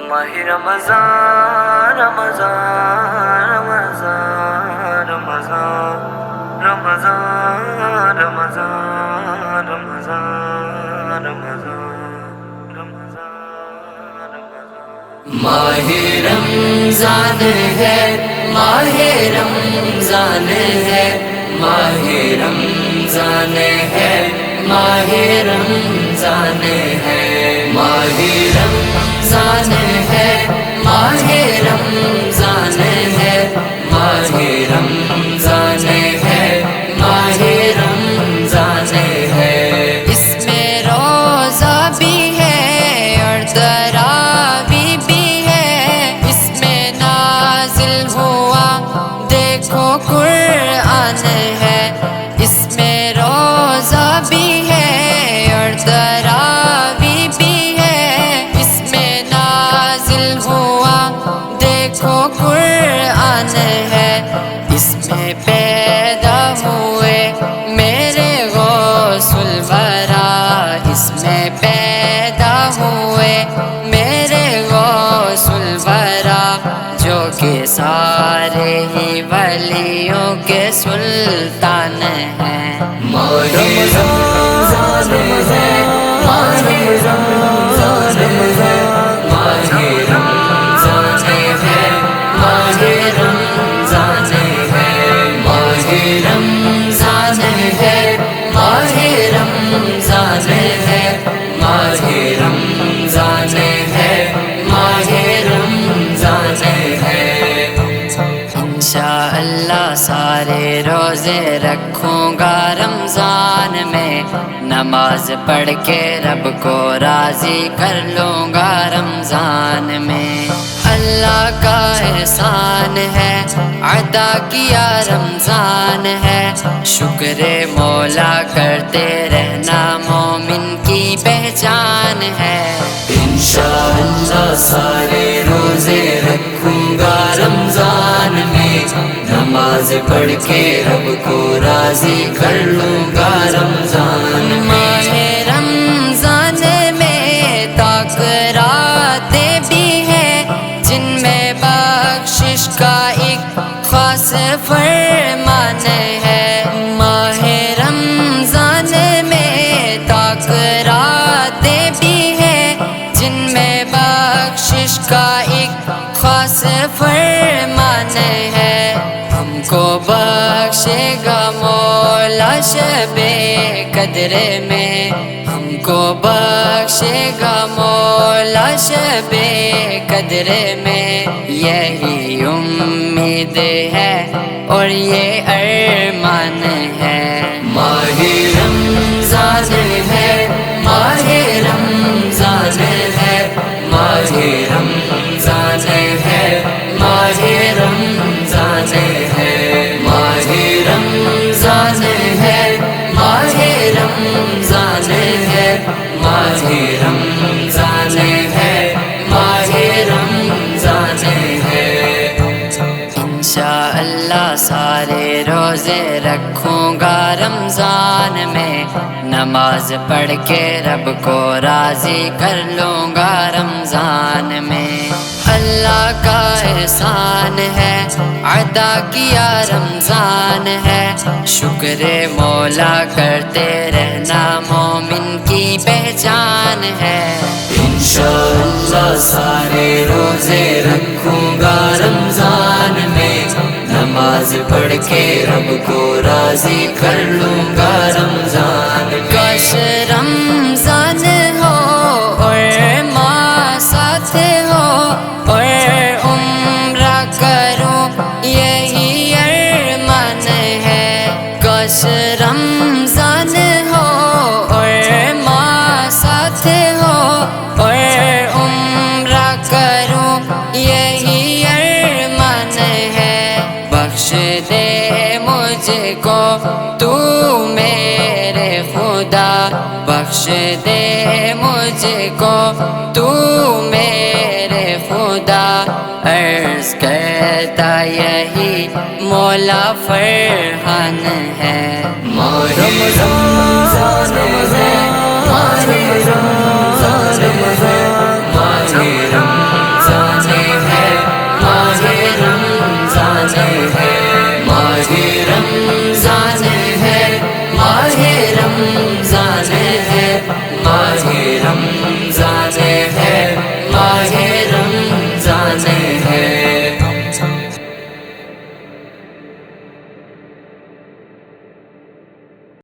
ماہ رمضان رمضان رمضان رمضان رمضان رمضان رمضان رمضان ماہ رمضان ہے، ماہ رمضان ہے، ماہ رمضان ہے، ماہ رمضان ہے، ماہ رمضان ہے، ماہ رمضان ہے، ماہ رمضان ہے، ماہ رمضان ہے۔ اس میں روزہ بھی ہے اور تراویح بھی ہے، اس میں نازل ہوا دیکھو قرآن ہے، اس میں روزہ بھی ہے اور تراویح بھی ہے، اس میں نازل ہوا دیکھو قرآن ہے، اس میں پیدا ہوئے میرے غوث الورا، اس میں پیدا ہوئے میرے غوث الورا، جو کہ سارے ہی ولیوں کے سلطان ہیں۔ ماہ رمضان ہے، ماہ رمضان ہے، ماہ رمضان ہے، ماہ رمضان ہے، ماہ رمضان ہے، ماہ رمضان ہے، ماہ رمضان ہے، ماہ رمضان ہے۔ انشاءاللہ سارے روزے رکھوں گا رمضان میں، نماز پڑھ کے رب کو راضی کر لوں گا رمضان میں۔ اللہ کا احسان ہے عطا کیا رمضان ہے، شکر مولا کرتے رہنا مومن کی پہچان ہے۔ انشاءاللہ سارے روزے رکھوں گا رمضان میں، نماز پڑھ کے رب کو راضی کر لوں گا رمضان میں۔ ماہ رمضان میں تاکراتیں بھی ہیں، جن میں بخشش کا ایک خاص فرمان ہے۔ ماہ رمضان میں تاکراتیں بھی ہیں، جن میں بخشش کا ایک خاص فرمان ہے۔ ہم کو بخشے گا مولا شب قدر میں، ہم کو بخشے گا مولا شب قدر میں، یہی امید ہے اور یہ ارمان ہے۔ ماہ رمضان ہے، ماہ رمضان ہے، ماہ رمضان ہے، ماہ رمضان ہے، ماہ رمضان ہے، ماہ رمضان ہے، ماہ رمضان ہے، ماہ رمضان ہے۔ انشاءاللہ سارے روزے رکھوں گا رمضان میں، نماز پڑھ کے رب کو راضی کر لوں گا رمضان میں۔ اللہ کا احسان ہے عطا کیا رمضان ہے، شکر مولا کرتے رہنا مومن کی پہچان ہے۔ انشاءاللہ سارے روزے رکھوں گا رمضان میں، نماز پڑھ کے رب کو راضی کر لوں گا رمضان میں۔ کاش رمضان ہو اور ماں ساتھ ہو اور عمرہ کروں، یہی ارمان ہے۔ کاش رمضان ہو اور ماں ساتھ ہو اور عمرہ کروں، یہی ارمان ہے۔ بخش دے مجھ کو تو میرے خدا، بخش دے مجھ کو تو میرے خدا، عرض کرتا یہی مولا فرحان ہے۔ ماہ رمضان ہے، ماہ رمضان ہے، ماہ رمضان سے ہے